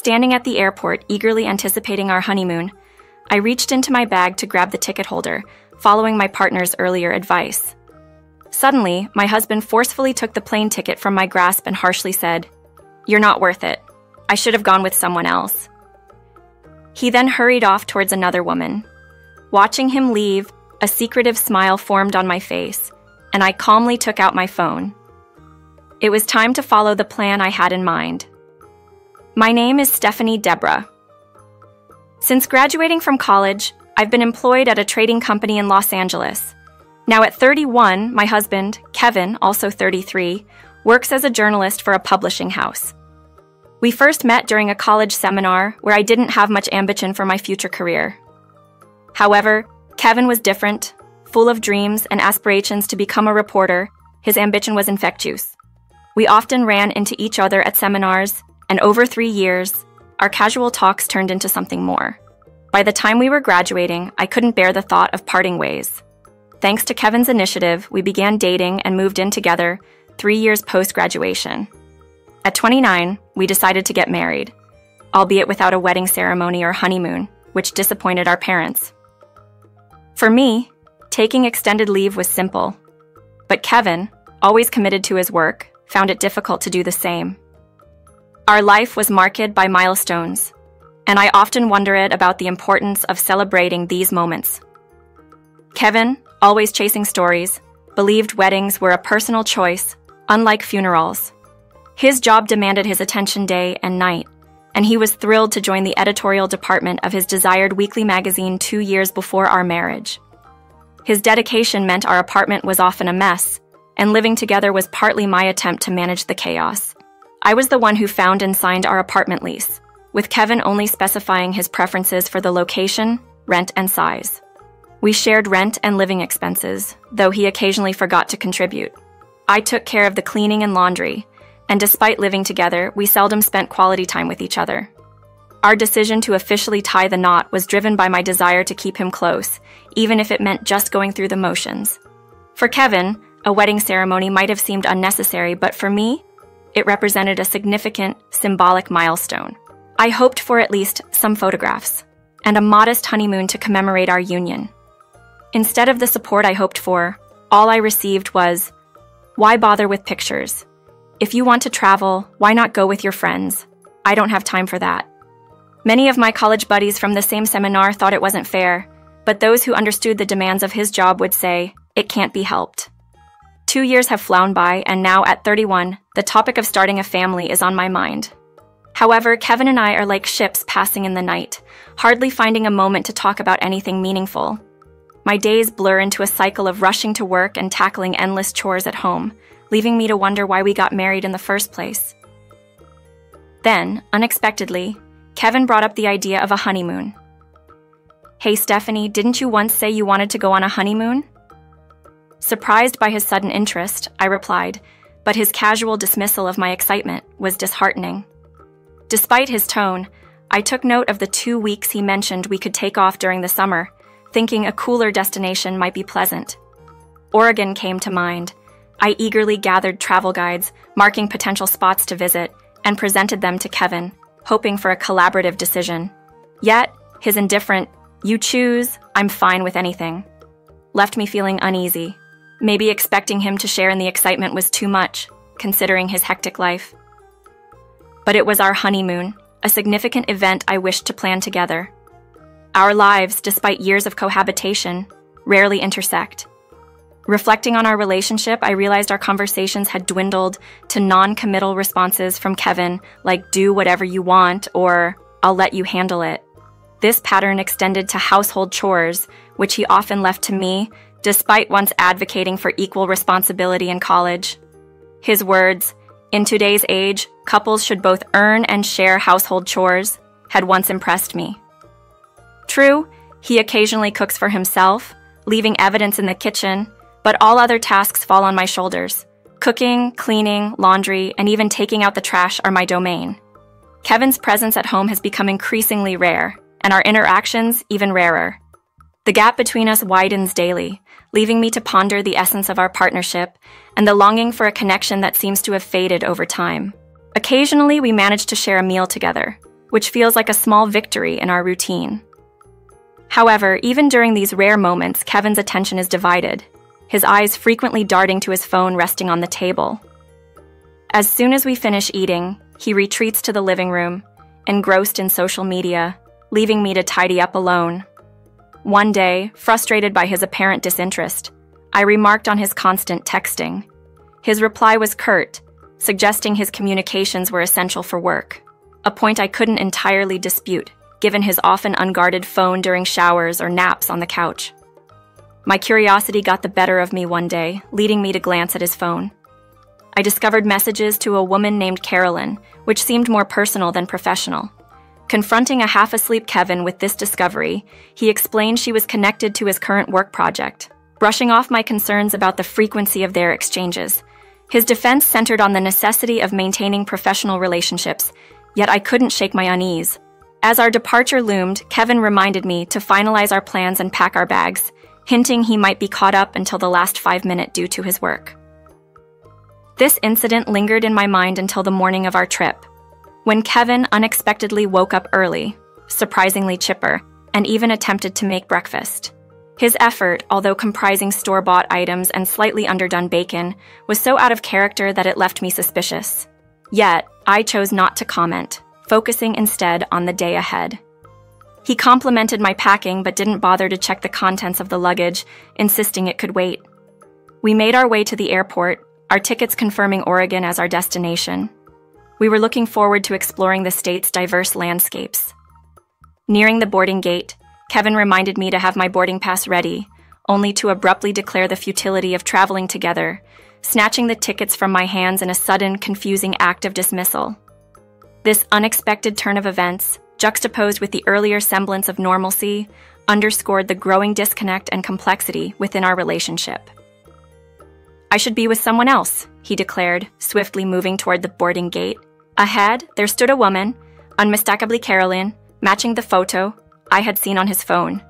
Standing at the airport, eagerly anticipating our honeymoon, I reached into my bag to grab the ticket holder, following my partner's earlier advice. Suddenly, my husband forcefully took the plane ticket from my grasp and harshly said, "You're not worth it. I should have gone with someone else." He then hurried off towards another woman. Watching him leave, a secretive smile formed on my face, and I calmly took out my phone. It was time to follow the plan I had in mind. My name is Stephanie Debra. Since graduating from college, I've been employed at a trading company in Los Angeles. Now at 31, my husband, Kevin, also 33, works as a journalist for a publishing house. We first met during a college seminar where I didn't have much ambition for my future career. However, Kevin was different, full of dreams and aspirations to become a reporter. His ambition was infectious. We often ran into each other at seminars, and over 3 years, our casual talks turned into something more. By the time we were graduating, I couldn't bear the thought of parting ways. Thanks to Kevin's initiative, we began dating and moved in together 3 years post-graduation. At 29, we decided to get married, albeit without a wedding ceremony or honeymoon, which disappointed our parents. For me, taking extended leave was simple, but Kevin, always committed to his work, found it difficult to do the same. Our life was marked by milestones, and I often wondered about the importance of celebrating these moments. Kevin, always chasing stories, believed weddings were a personal choice, unlike funerals. His job demanded his attention day and night, and he was thrilled to join the editorial department of his desired weekly magazine 2 years before our marriage. His dedication meant our apartment was often a mess, and living together was partly my attempt to manage the chaos. I was the one who found and signed our apartment lease, with Kevin only specifying his preferences for the location, rent, and size. We shared rent and living expenses, though he occasionally forgot to contribute. I took care of the cleaning and laundry, and despite living together, we seldom spent quality time with each other. Our decision to officially tie the knot was driven by my desire to keep him close, even if it meant just going through the motions. For Kevin, a wedding ceremony might have seemed unnecessary, but for me, it represented a significant, symbolic milestone. I hoped for at least some photographs, and a modest honeymoon to commemorate our union. Instead of the support I hoped for, all I received was, "Why bother with pictures? If you want to travel, why not go with your friends? I don't have time for that." Many of my college buddies from the same seminar thought it wasn't fair, but those who understood the demands of his job would say, "It can't be helped." 2 years have flown by, and now at 31, the topic of starting a family is on my mind. However, Kevin and I are like ships passing in the night, hardly finding a moment to talk about anything meaningful. My days blur into a cycle of rushing to work and tackling endless chores at home, leaving me to wonder why we got married in the first place. Then, unexpectedly, Kevin brought up the idea of a honeymoon. "Hey Stephanie, didn't you once say you wanted to go on a honeymoon?" Surprised by his sudden interest, I replied, but his casual dismissal of my excitement was disheartening. Despite his tone, I took note of the 2 weeks he mentioned we could take off during the summer, thinking a cooler destination might be pleasant. Oregon came to mind. I eagerly gathered travel guides, marking potential spots to visit, and presented them to Kevin, hoping for a collaborative decision. Yet, his indifferent, "You choose, I'm fine with anything," left me feeling uneasy. Maybe expecting him to share in the excitement was too much, considering his hectic life. But it was our honeymoon, a significant event I wished to plan together. Our lives, despite years of cohabitation, rarely intersect. Reflecting on our relationship, I realized our conversations had dwindled to non-committal responses from Kevin, like "do whatever you want" or "I'll let you handle it." This pattern extended to household chores, which he often left to me, despite once advocating for equal responsibility in college. His words, "In today's age, couples should both earn and share household chores," had once impressed me. True, he occasionally cooks for himself, leaving evidence in the kitchen, but all other tasks fall on my shoulders. Cooking, cleaning, laundry, and even taking out the trash are my domain. Kevin's presence at home has become increasingly rare, and our interactions even rarer. The gap between us widens daily, leaving me to ponder the essence of our partnership and the longing for a connection that seems to have faded over time. Occasionally, we manage to share a meal together, which feels like a small victory in our routine. However, even during these rare moments, Kevin's attention is divided, his eyes frequently darting to his phone resting on the table. As soon as we finish eating, he retreats to the living room, engrossed in social media, leaving me to tidy up alone. One day, frustrated by his apparent disinterest, I remarked on his constant texting. His reply was curt, suggesting his communications were essential for work, a point I couldn't entirely dispute, given his often unguarded phone during showers or naps on the couch. My curiosity got the better of me one day, leading me to glance at his phone. I discovered messages to a woman named Carolyn, which seemed more personal than professional. Confronting a half-asleep Kevin with this discovery, he explained she was connected to his current work project, brushing off my concerns about the frequency of their exchanges. His defense centered on the necessity of maintaining professional relationships, yet I couldn't shake my unease. As our departure loomed, Kevin reminded me to finalize our plans and pack our bags, hinting he might be caught up until the last 5 minutes due to his work. This incident lingered in my mind until the morning of our trip, when Kevin unexpectedly woke up early, surprisingly chipper, and even attempted to make breakfast. His effort, although comprising store-bought items and slightly underdone bacon, was so out of character that it left me suspicious. Yet, I chose not to comment, focusing instead on the day ahead. He complimented my packing but didn't bother to check the contents of the luggage, insisting it could wait. We made our way to the airport, our tickets confirming Oregon as our destination. We were looking forward to exploring the state's diverse landscapes. Nearing the boarding gate, Kevin reminded me to have my boarding pass ready, only to abruptly declare the futility of traveling together, snatching the tickets from my hands in a sudden, confusing act of dismissal. This unexpected turn of events, juxtaposed with the earlier semblance of normalcy, underscored the growing disconnect and complexity within our relationship. "I should be with someone else," he declared, swiftly moving toward the boarding gate. Ahead, there stood a woman, unmistakably Carolyn, matching the photo I had seen on his phone.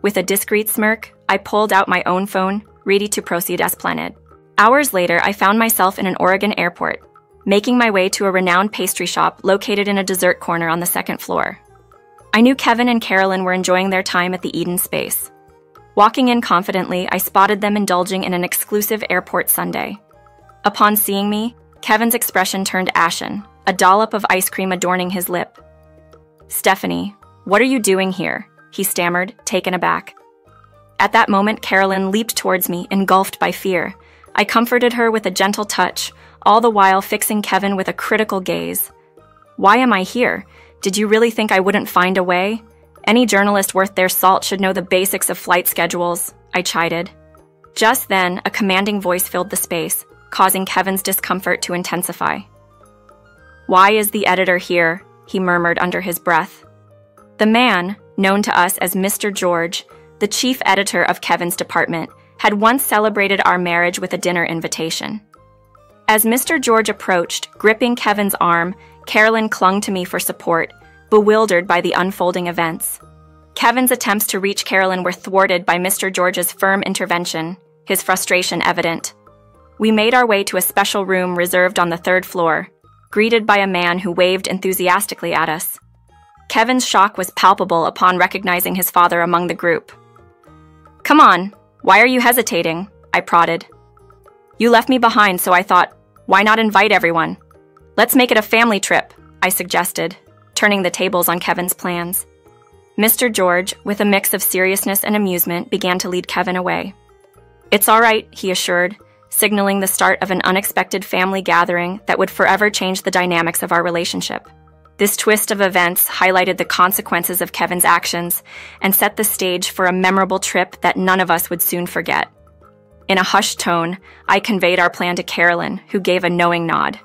With a discreet smirk, I pulled out my own phone, ready to proceed as planned. Hours later, I found myself in an Oregon airport, making my way to a renowned pastry shop located in a dessert corner on the second floor. I knew Kevin and Carolyn were enjoying their time at the Eden space. Walking in confidently, I spotted them indulging in an exclusive airport sundae. Upon seeing me, Kevin's expression turned ashen, a dollop of ice cream adorning his lip. "Stephanie, what are you doing here?" he stammered, taken aback. At that moment, Carolyn leaped towards me, engulfed by fear. I comforted her with a gentle touch, all the while fixing Kevin with a critical gaze. "Why am I here? Did you really think I wouldn't find a way? Any journalist worth their salt should know the basics of flight schedules," I chided. Just then, a commanding voice filled the space, causing Kevin's discomfort to intensify. "Why is the editor here?" he murmured under his breath. The man, known to us as Mr. George, the chief editor of Kevin's department, had once celebrated our marriage with a dinner invitation. As Mr. George approached, gripping Kevin's arm, Carolyn clung to me for support, bewildered by the unfolding events. Kevin's attempts to reach Carolyn were thwarted by Mr. George's firm intervention, his frustration evident. We made our way to a special room reserved on the 3rd floor, greeted by a man who waved enthusiastically at us. Kevin's shock was palpable upon recognizing his father among the group. "Come on, why are you hesitating?" I prodded. "You left me behind, so I thought, why not invite everyone? Let's make it a family trip," I suggested, turning the tables on Kevin's plans. Mr. George, with a mix of seriousness and amusement, began to lead Kevin away. "It's all right," he assured, signaling the start of an unexpected family gathering that would forever change the dynamics of our relationship. This twist of events highlighted the consequences of Kevin's actions and set the stage for a memorable trip that none of us would soon forget. In a hushed tone, I conveyed our plan to Carolyn, who gave a knowing nod.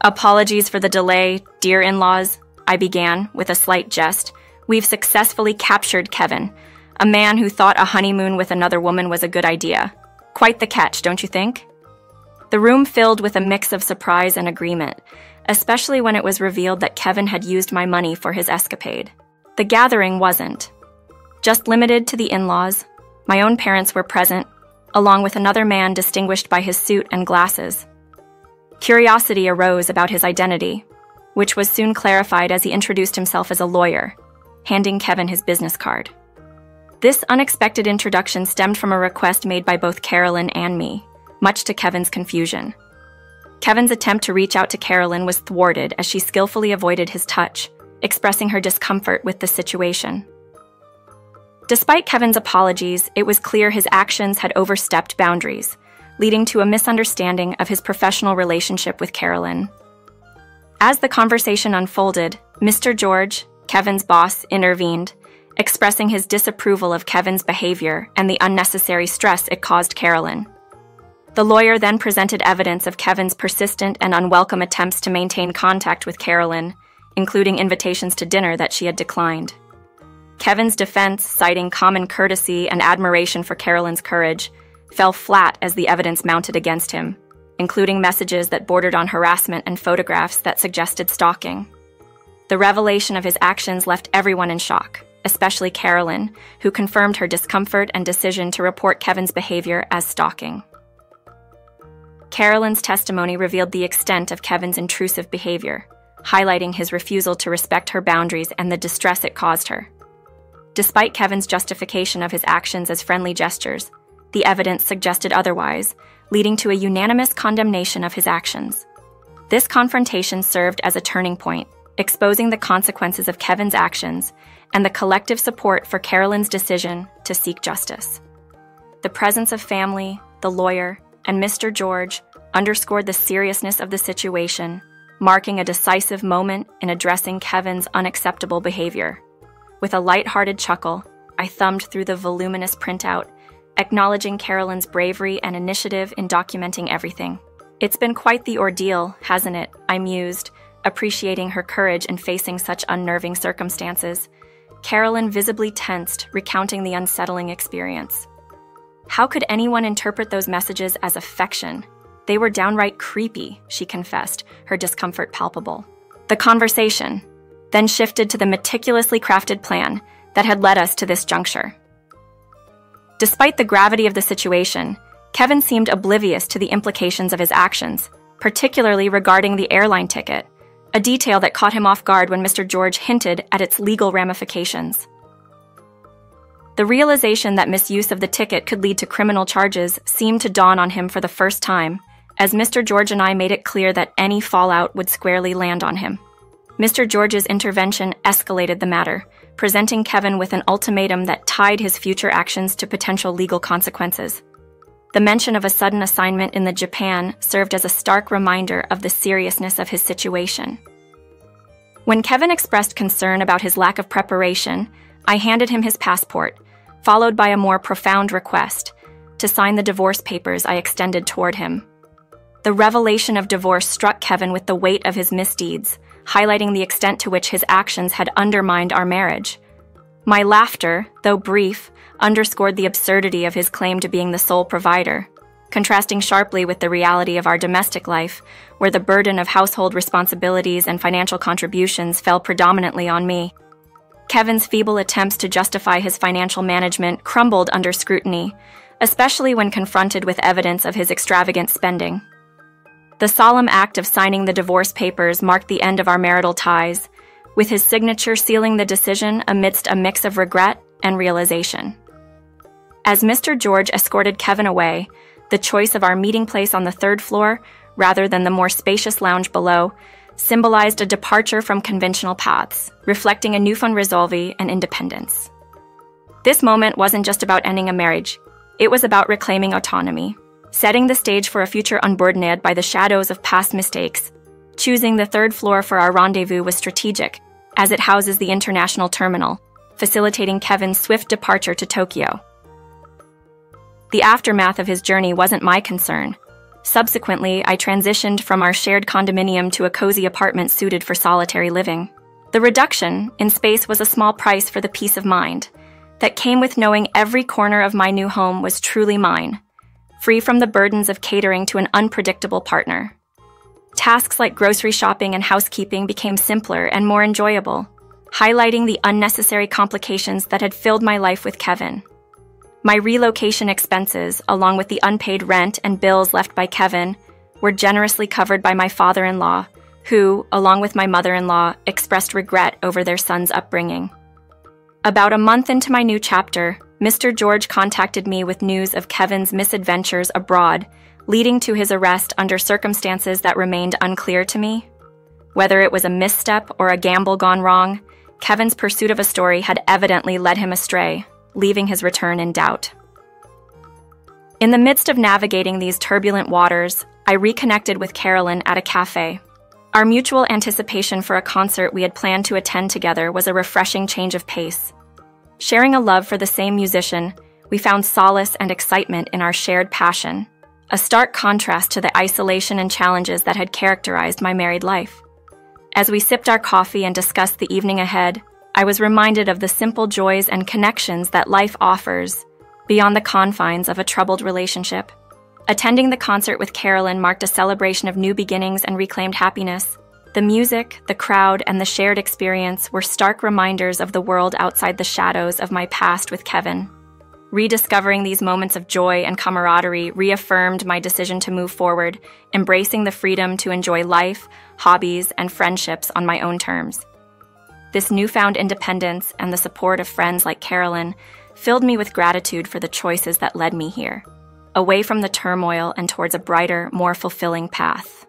"Apologies for the delay, dear in-laws," I began with a slight jest. "We've successfully captured Kevin, a man who thought a honeymoon with another woman was a good idea. Quite the catch, don't you think?" The room filled with a mix of surprise and agreement, especially when it was revealed that Kevin had used my money for his escapade. The gathering wasn't just limited to the in-laws. My own parents were present, along with another man distinguished by his suit and glasses. Curiosity arose about his identity. which was soon clarified as he introduced himself as a lawyer, handing Kevin his business card. This unexpected introduction stemmed from a request made by both Carolyn and me, much to Kevin's confusion. Kevin's attempt to reach out to Carolyn was thwarted as she skillfully avoided his touch, expressing her discomfort with the situation. Despite Kevin's apologies, it was clear his actions had overstepped boundaries, leading to a misunderstanding of his professional relationship with Carolyn. As the conversation unfolded, Mr. George, Kevin's boss, intervened, expressing his disapproval of Kevin's behavior and the unnecessary stress it caused Carolyn. The lawyer then presented evidence of Kevin's persistent and unwelcome attempts to maintain contact with Carolyn, including invitations to dinner that she had declined. Kevin's defense, citing common courtesy and admiration for Carolyn's courage, fell flat as the evidence mounted against him, including messages that bordered on harassment and photographs that suggested stalking. The revelation of his actions left everyone in shock, especially Carolyn, who confirmed her discomfort and decision to report Kevin's behavior as stalking. Carolyn's testimony revealed the extent of Kevin's intrusive behavior, highlighting his refusal to respect her boundaries and the distress it caused her. Despite Kevin's justification of his actions as friendly gestures, the evidence suggested otherwise, leading to a unanimous condemnation of his actions. This confrontation served as a turning point, exposing the consequences of Kevin's actions and the collective support for Carolyn's decision to seek justice. The presence of family, the lawyer, and Mr. George underscored the seriousness of the situation, marking a decisive moment in addressing Kevin's unacceptable behavior. With a light-hearted chuckle, I thumbed through the voluminous printout, acknowledging Carolyn's bravery and initiative in documenting everything. "It's been quite the ordeal, hasn't it?" I mused, appreciating her courage in facing such unnerving circumstances. Carolyn visibly tensed, recounting the unsettling experience. "How could anyone interpret those messages as affection? They were downright creepy," she confessed, her discomfort palpable. The conversation then shifted to the meticulously crafted plan that had led us to this juncture. Despite the gravity of the situation, Kevin seemed oblivious to the implications of his actions, particularly regarding the airline ticket, a detail that caught him off guard when Mr. George hinted at its legal ramifications. The realization that misuse of the ticket could lead to criminal charges seemed to dawn on him for the first time, as Mr. George and I made it clear that any fallout would squarely land on him. Mr. George's intervention escalated the matter, presenting Kevin with an ultimatum that tied his future actions to potential legal consequences. The mention of a sudden assignment in Japan served as a stark reminder of the seriousness of his situation. When Kevin expressed concern about his lack of preparation, I handed him his passport, followed by a more profound request to sign the divorce papers I extended toward him. The revelation of divorce struck Kevin with the weight of his misdeeds, highlighting the extent to which his actions had undermined our marriage. My laughter, though brief, underscored the absurdity of his claim to being the sole provider, contrasting sharply with the reality of our domestic life, where the burden of household responsibilities and financial contributions fell predominantly on me. Kevin's feeble attempts to justify his financial management crumbled under scrutiny, especially when confronted with evidence of his extravagant spending. The solemn act of signing the divorce papers marked the end of our marital ties, with his signature sealing the decision amidst a mix of regret and realization. As Mr. George escorted Kevin away, the choice of our meeting place on the third floor, rather than the more spacious lounge below, symbolized a departure from conventional paths, reflecting a newfound resolve and independence. This moment wasn't just about ending a marriage, it was about reclaiming autonomy, setting the stage for a future unburdened by the shadows of past mistakes. Choosing the third floor for our rendezvous was strategic, as it houses the international terminal, facilitating Kevin's swift departure to Tokyo. The aftermath of his journey wasn't my concern. Subsequently, I transitioned from our shared condominium to a cozy apartment suited for solitary living. The reduction in space was a small price for the peace of mind that came with knowing every corner of my new home was truly mine, free from the burdens of catering to an unpredictable partner. Tasks like grocery shopping and housekeeping became simpler and more enjoyable, highlighting the unnecessary complications that had filled my life with Kevin. My relocation expenses, along with the unpaid rent and bills left by Kevin, were generously covered by my father-in-law, who, along with my mother-in-law, expressed regret over their son's upbringing. About a month into my new chapter, Mr. George contacted me with news of Kevin's misadventures abroad, leading to his arrest under circumstances that remained unclear to me. Whether it was a misstep or a gamble gone wrong, Kevin's pursuit of a story had evidently led him astray, leaving his return in doubt. In the midst of navigating these turbulent waters, I reconnected with Carolyn at a cafe. Our mutual anticipation for a concert we had planned to attend together was a refreshing change of pace. Sharing a love for the same musician, we found solace and excitement in our shared passion, a stark contrast to the isolation and challenges that had characterized my married life. As we sipped our coffee and discussed the evening ahead, I was reminded of the simple joys and connections that life offers beyond the confines of a troubled relationship. Attending the concert with Carolyn marked a celebration of new beginnings and reclaimed happiness. The music, the crowd, and the shared experience were stark reminders of the world outside the shadows of my past with Kevin. Rediscovering these moments of joy and camaraderie reaffirmed my decision to move forward, embracing the freedom to enjoy life, hobbies, and friendships on my own terms. This newfound independence and the support of friends like Carolyn filled me with gratitude for the choices that led me here, away from the turmoil and towards a brighter, more fulfilling path.